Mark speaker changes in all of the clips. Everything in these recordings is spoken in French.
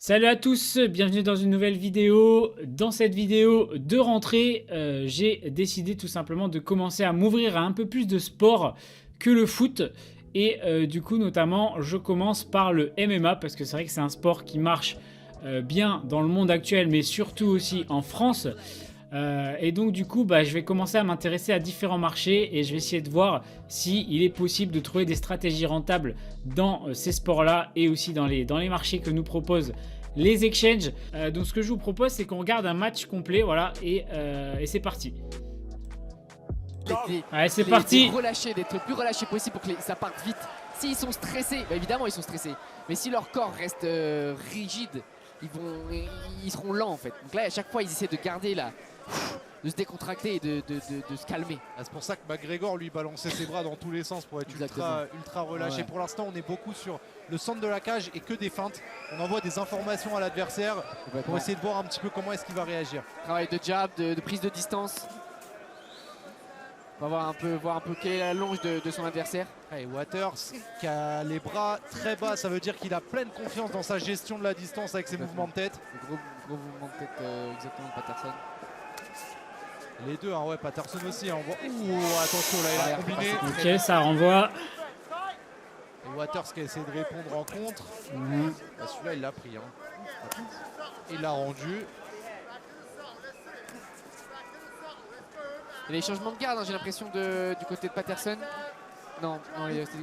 Speaker 1: Salut à tous, bienvenue dans une nouvelle vidéo. Dans cette vidéo de rentrée, j'ai décidé tout simplement de commencer à m'ouvrir à un peu plus de sport que le foot. Et du coup, notamment, je commence par le MMA parce que c'est vrai que c'est un sport qui marche bien dans le monde actuel, mais surtout aussi en France. Et donc du coup, je vais commencer à m'intéresser à différents marchés et je vais essayer de voir s'il est possible de trouver des stratégies rentables dans ces sports-là et aussi dans les marchés que nous proposent les exchanges. Donc ce que je vous propose, c'est qu'on regarde un match complet, voilà, et c'est parti. Allez, c'est parti.
Speaker 2: D'être le plus relâché possible pour que ça parte vite. S'ils sont stressés, évidemment ils sont stressés, mais si leur corps reste rigide, ils seront lents en fait. Donc là, à chaque fois, ils essaient de garder de se décontracter et de se calmer.
Speaker 3: C'est pour ça que McGregor lui balançait ses bras dans tous les sens pour être ultra relâché. Ouais. Pour l'instant, on est beaucoup sur le centre de la cage et que des feintes. On envoie des informations à l'adversaire pour essayer de voir un petit peu comment est-ce qu'il va réagir.
Speaker 2: Travail de jab, de prise de distance. On va voir un peu quelle est la longe de son adversaire.
Speaker 3: Et Waters qui a les bras très bas, ça veut dire qu'il a pleine confiance dans sa gestion de la distance avec ses mouvements de tête.
Speaker 2: Gros mouvement de tête exactement de Patterson.
Speaker 3: Les deux, hein, ouais, Patterson aussi. Hein, on voit... Ouh, attention, là, il a combiné.
Speaker 1: Ok, ça renvoie.
Speaker 3: Et Waters qui a essayé de répondre en contre. Celui-là, il l'a pris. Hein. Il l'a rendu.
Speaker 2: Il y a les changements de garde, hein, j'ai l'impression du côté de Patterson. Non, il est resté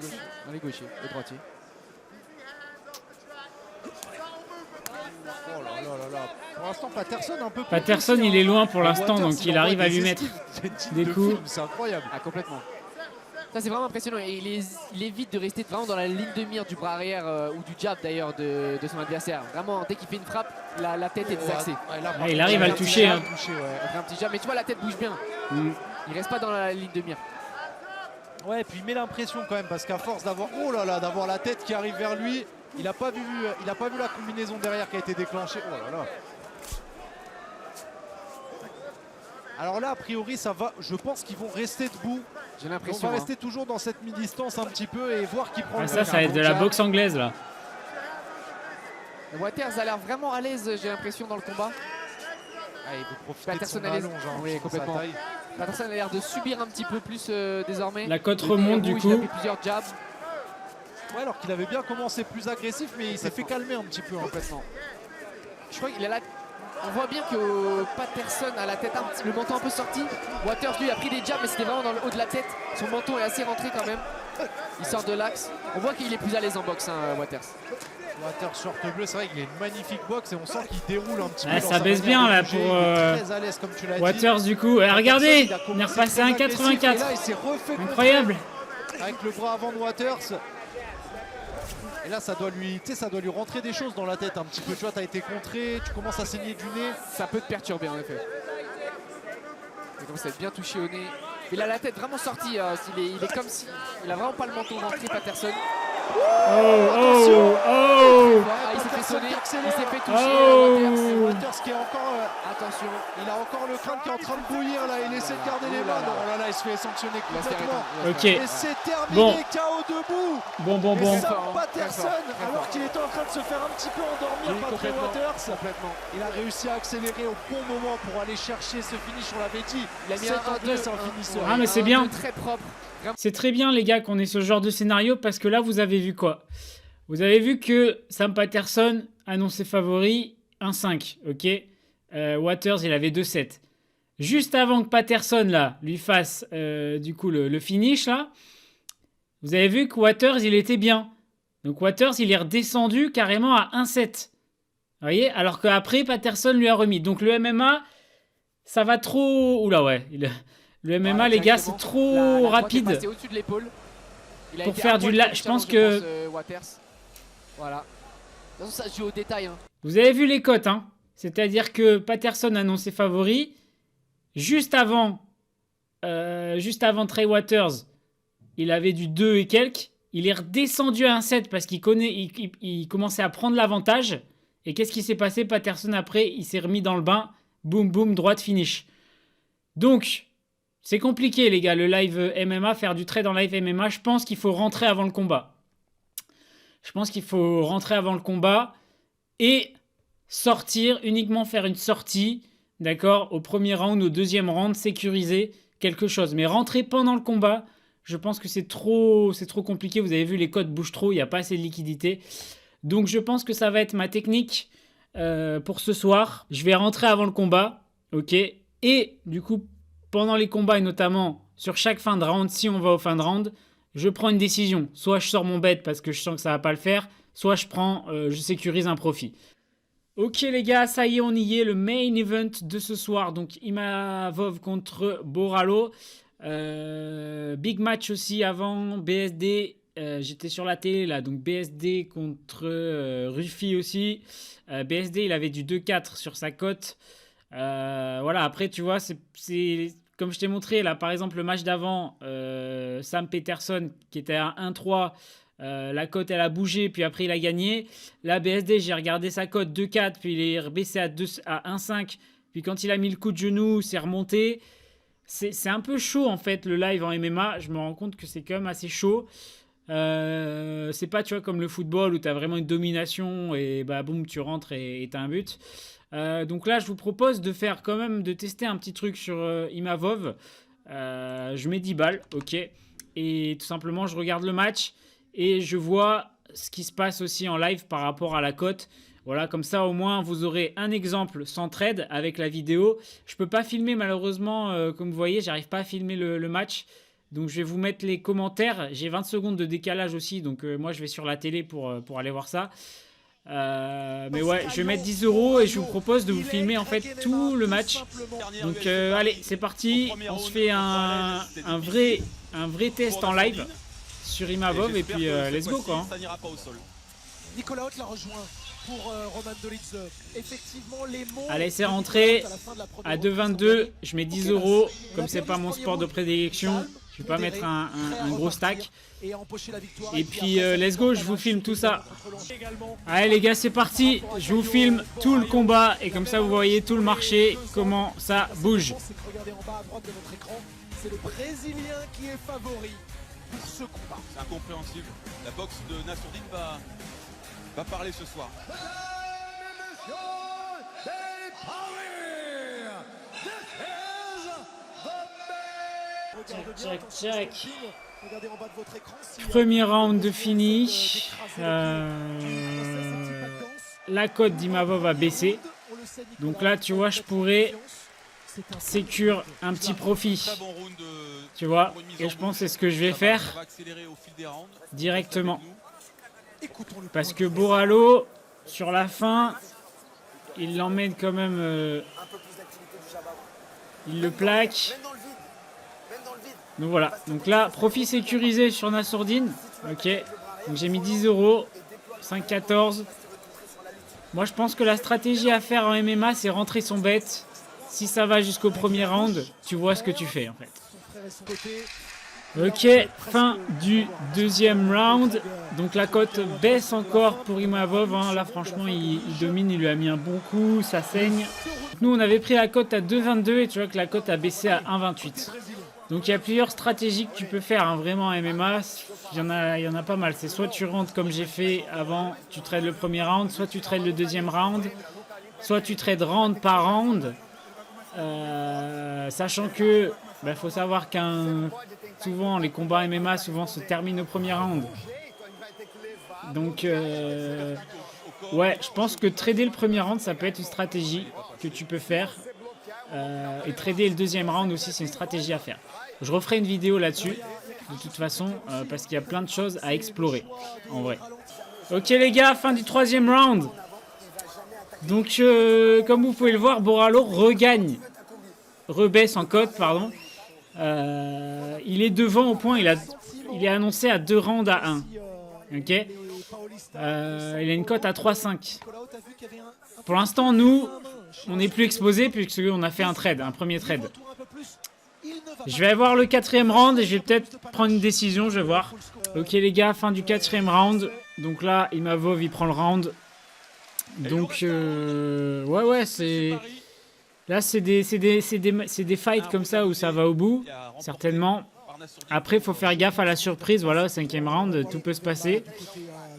Speaker 2: les gauchers, les droitiers.
Speaker 3: Oh là là là là. Pour l'instant, Patterson un peu.
Speaker 1: Patterson, il est loin pour l'instant, donc il arrive à lui mettre des coups.
Speaker 3: C'est incroyable.
Speaker 2: Ah, complètement. Ça, c'est vraiment impressionnant. Et il évite de rester vraiment dans la ligne de mire du bras arrière ou du jab d'ailleurs de son adversaire. Vraiment, dès qu'il fait une frappe, la tête est désaxée.
Speaker 1: Il arrive à le toucher. Hein.
Speaker 2: Il fait un petit jab, mais tu vois, la tête bouge bien. Il reste pas dans la ligne de mire.
Speaker 3: Ouais, et puis il met l'impression quand même parce qu'à force d'avoir d'avoir la tête qui arrive vers lui, il n'a pas vu la combinaison derrière qui a été déclenchée. Oh là là. Alors là, a priori, ça va. Je pense qu'ils vont rester debout.
Speaker 2: J'ai l'impression.
Speaker 3: On va rester toujours dans cette mi-distance un petit peu et voir qui prend le
Speaker 1: ça va être de la boxe anglaise là.
Speaker 2: Waters a l'air vraiment à l'aise, j'ai l'impression, dans le combat.
Speaker 3: Ah, il veut profiter de son allonge, hein,
Speaker 2: oui, complètement. Patterson a l'air de subir un petit peu plus désormais.
Speaker 1: La cote remonte du coup.
Speaker 2: Il a fait plusieurs jabs.
Speaker 3: Ouais, alors qu'il avait bien commencé plus agressif, mais il s'est fait calmer un petit peu.
Speaker 2: Complètement. Je crois qu'il a on voit bien que Patterson a la tête, le menton un peu sorti. Waters, lui, a pris des jabs, mais c'était vraiment dans le haut de la tête. Son menton est assez rentré quand même. Il sort de l'axe. On voit qu'il est plus à l'aise en boxe, hein, Waters.
Speaker 3: Waters short bleu, c'est vrai qu'il a une magnifique boxe et on sent qu'il déroule un petit peu.
Speaker 1: Ça baisse bien là pour
Speaker 3: très à l'aise, comme tu l'as
Speaker 1: Waters
Speaker 3: dit.
Speaker 1: du coup. Regardez, il est repassé à 1,84. Incroyable.
Speaker 3: Avec le bras avant de Waters. Et là, ça doit lui rentrer des choses dans la tête un petit peu. Tu vois, tu as été contré, tu commences à saigner du nez.
Speaker 2: Ça peut te perturber en effet. Il commence à être bien touché au nez. Il a la tête vraiment sortie. Il est comme si. Il a vraiment pas le menton rentré, Patterson. Il s'est fait sonner, il s'est fait toucher.
Speaker 3: Waters qui est encore.
Speaker 2: Attention.
Speaker 3: Il a encore le crâne qui est en train de bouillir là. Il essaie de garder les mains. Oh là là, il se fait sanctionner complètement.
Speaker 1: Ok.
Speaker 3: Et c'est terminé, KO debout.
Speaker 1: Bon.
Speaker 3: Sam Patterson, alors qu'il était en train de se faire un petit peu endormir par Trey Waters.
Speaker 2: Complètement.
Speaker 3: Il a réussi à accélérer au bon moment pour aller chercher ce finish, on l'avait dit.
Speaker 2: Il a mis un
Speaker 1: finisseur. Ah mais c'est bien.
Speaker 2: Très propre.
Speaker 1: C'est très bien les gars qu'on ait ce genre de scénario parce que là vous avez vu quoi? Vous avez vu que Sam Patterson annoncé favori 1,5, ok. Waters il avait 2,7. Juste avant que Patterson là lui fasse du coup le finish là, vous avez vu que Waters il était bien. Donc Waters il est redescendu carrément à 1,7. Vous voyez? Alors qu'après Patterson lui a remis. Donc le MMA ça va trop... Oula ouais. Le MMA les gars c'est trop rapide.
Speaker 2: Il est au-dessus de l'épaule.
Speaker 1: Pour faire du... Je pense que...
Speaker 2: Waters. Voilà. De toute façon, ça se joue au détail. Hein.
Speaker 1: Vous avez vu les cotes, hein. C'est-à-dire que Patterson annoncé favori. Juste avant Trey Waters, il avait du 2 et quelques. Il est redescendu à 1,7 parce qu'il commençait à prendre l'avantage. Et qu'est-ce qui s'est passé? Patterson après, il s'est remis dans le bain. Boum, boum, droite finish. Donc, c'est compliqué les gars, le live MMA, faire du trade en live MMA. Je pense qu'il faut rentrer avant le combat. Et sortir, uniquement faire une sortie, d'accord, au premier round, au deuxième round, sécuriser quelque chose. Mais rentrer pendant le combat, je pense que c'est trop compliqué. Vous avez vu, les cotes bougent trop, il n'y a pas assez de liquidité. Donc je pense que ça va être ma technique pour ce soir. Je vais rentrer avant le combat, ok. Et du coup, pendant les combats et notamment sur chaque fin de round, si on va au fin de round, je prends une décision. Soit je sors mon bet parce que je sens que ça va pas le faire, soit je sécurise un profit. Ok les gars, ça y est, on y est, le main event de ce soir. Donc Imavov contre Borralho. Big match aussi avant, BSD. J'étais sur la télé là, donc BSD contre Rufi aussi. BSD, il avait du 2-4 sur sa cote. Voilà, après tu vois, c'est comme je t'ai montré là, par exemple le match d'avant, Sam Peterson qui était à 1-3, la cote elle a bougé, puis après il a gagné. Là BSD, j'ai regardé sa cote 2-4, puis il est rebaissé à 1-5, puis quand il a mis le coup de genou, c'est remonté. C'est un peu chaud en fait le live en MMA, je me rends compte que c'est quand même assez chaud. C'est pas, tu vois, comme le football où tu as vraiment une domination et bah boum, tu rentres et tu as un but. Donc là, je vous propose de faire quand même, de tester un petit truc sur Imavov. Je mets 10 balles, ok. Et tout simplement, je regarde le match et je vois ce qui se passe aussi en live par rapport à la cote. Voilà, comme ça au moins vous aurez un exemple sans trade avec la vidéo. Je peux pas filmer malheureusement, comme vous voyez, j'arrive pas à filmer le match. Donc je vais vous mettre les commentaires. J'ai 20 secondes de décalage aussi, donc moi je vais sur la télé pour aller voir ça. Mais ouais, je vais mettre 10 € et je vous propose de vous filmer en fait tout le match. Donc allez, c'est parti. On se fait un vrai test en live sur Imavov et puis let's go quoi.
Speaker 4: Nicolas Haute l'a rejoint pour Roman Dolidze. Effectivement, les mots.
Speaker 1: Allez, c'est rentré à 2,22. Je mets 10 €. Comme c'est pas mon sport de prédilection, je vais pas mettre un gros stack. Et puis let's go, je vous filme tout ça. Allez les gars, c'est parti. Je vous filme tout le combat et comme ça vous voyez tout le marché, comment ça bouge.
Speaker 4: Regardez en bas à droite de votre écran, c'est le Brésilien qui est favori pour ce combat.
Speaker 5: C'est incompréhensible. La boxe de Nassourdine va parler ce soir.
Speaker 1: Check. Premier round de fini. La cote d'Imavov va baisser. Donc là, tu vois, je pourrais sécure un petit profit. Tu vois, et je pense que c'est ce que je vais faire directement. Parce que Borralho, sur la fin, il l'emmène quand même. Il le plaque. Donc voilà. Donc là, profit sécurisé sur Nassourdine. Ok. Donc j'ai mis 10 €. 5-14. Moi, je pense que la stratégie à faire en MMA, c'est rentrer son bet. Si ça va jusqu'au premier round, tu vois ce que tu fais en fait. Ok, fin du deuxième round. Donc la cote baisse encore pour Imavov. Hein. Là franchement il domine, il lui a mis un bon coup, ça saigne. Nous on avait pris la cote à 2,22 et tu vois que la cote a baissé à 1,28. Donc il y a plusieurs stratégies que tu peux faire hein, vraiment en MMA. Il y en a pas mal. C'est soit tu rentres comme j'ai fait avant, tu trades le premier round, soit tu trades le deuxième round, soit tu trades round par round. Sachant que faut savoir souvent les combats MMA souvent se terminent au premier round. Donc ouais, je pense que trader le premier round ça peut être une stratégie que tu peux faire. Et trader le deuxième round aussi c'est une stratégie à faire. Je referai une vidéo là-dessus de toute façon parce qu'il y a plein de choses à explorer en vrai. Ok les gars, fin du troisième round. Donc comme vous pouvez le voir, Borralho rebaisse en cote, pardon. Il est devant au point, il est annoncé à 2 rounds à 1. Ok. Il a une cote à 3,5. Pour l'instant, nous, on n'est plus exposé puisqu'on a fait un trade, un premier trade. Je vais avoir le quatrième round et je vais peut-être prendre une décision, je vais voir. Ok les gars, fin du quatrième round. Donc là, Imavov, il prend le round. Donc, ouais, c'est... Là, c'est des fights comme ça où ça va au bout, certainement. Après, il faut faire gaffe à la surprise. Voilà, au cinquième round, tout peut se passer.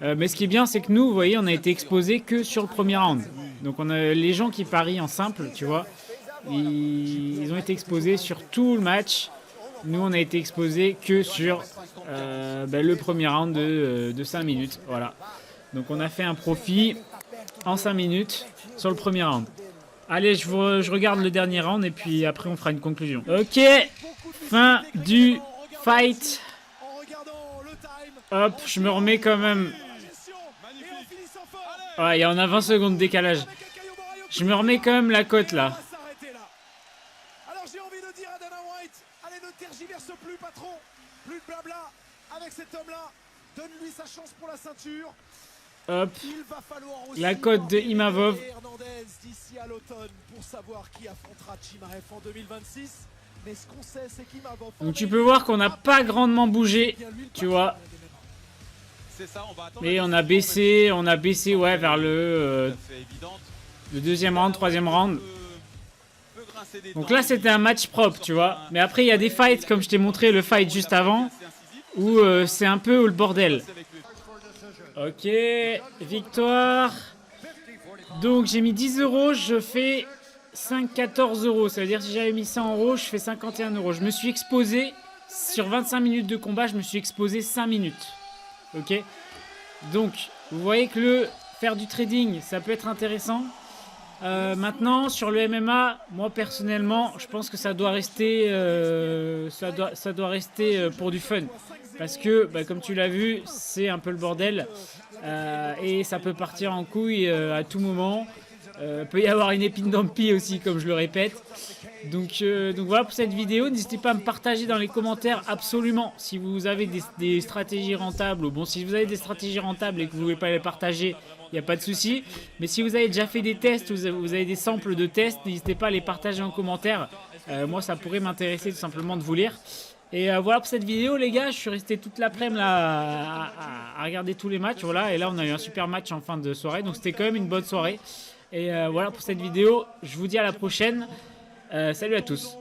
Speaker 1: Mais ce qui est bien, c'est que nous, vous voyez, on a été exposé que sur le premier round. Donc on a les gens qui parient en simple, tu vois, ils ont été exposés sur tout le match. Nous, on a été exposés que sur le premier round de 5 minutes. Voilà. Donc on a fait un profit en 5 minutes sur le premier round. Allez, je regarde le dernier round et puis après on fera une conclusion. Ok, fin du fight. Hop, je me remets quand même. Ouais, il y en a 20 secondes de décalage. Je me remets quand même la cote là.
Speaker 4: Alors j'ai envie de dire à Dana White, allez, ne tergiverse plus, patron. Plus de blabla avec cet homme-là. Donne-lui sa chance pour la ceinture.
Speaker 1: Hop, la cote de Imavov.
Speaker 4: D'ici à l'automne pour savoir qui affrontera Chimaev en 2026. Mais ce qu'on sait, c'est qu'Imavov.
Speaker 1: Donc tu peux voir qu'on n'a pas grandement bougé, tu vois. Mais on a baissé ouais, vers le deuxième round, troisième round. Donc là, c'était un match propre, tu vois. Mais après, il y a des fights, comme je t'ai montré le fight juste avant, où c'est un peu le bordel. Ok, victoire. Donc j'ai mis 10 €, je fais 14 €. Ça veut dire que si j'avais mis 100 €, je fais 51 €. Je me suis exposé, sur 25 minutes de combat, je me suis exposé 5 minutes. Ok, donc vous voyez que faire du trading, ça peut être intéressant. Maintenant, sur le MMA, moi personnellement, je pense que ça doit rester, pour du fun. Parce que, comme tu l'as vu, c'est un peu le bordel. Et ça peut partir en couille à tout moment. Peut y avoir une épine dans le pied aussi, comme je le répète. Donc voilà pour cette vidéo. N'hésitez pas à me partager dans les commentaires absolument si vous avez des stratégies rentables. Bon, si vous avez des stratégies rentables et que vous ne voulez pas les partager, il n'y a pas de souci. Mais si vous avez déjà fait des tests, vous avez des samples de tests, n'hésitez pas à les partager en commentaire. Moi, ça pourrait m'intéresser tout simplement de vous lire. Et voilà pour cette vidéo, les gars. Je suis resté toute l'après-midi là à regarder tous les matchs. Voilà, et là, on a eu un super match en fin de soirée. Donc, c'était quand même une bonne soirée. Et voilà pour cette vidéo. Je vous dis à la prochaine. Salut à tous.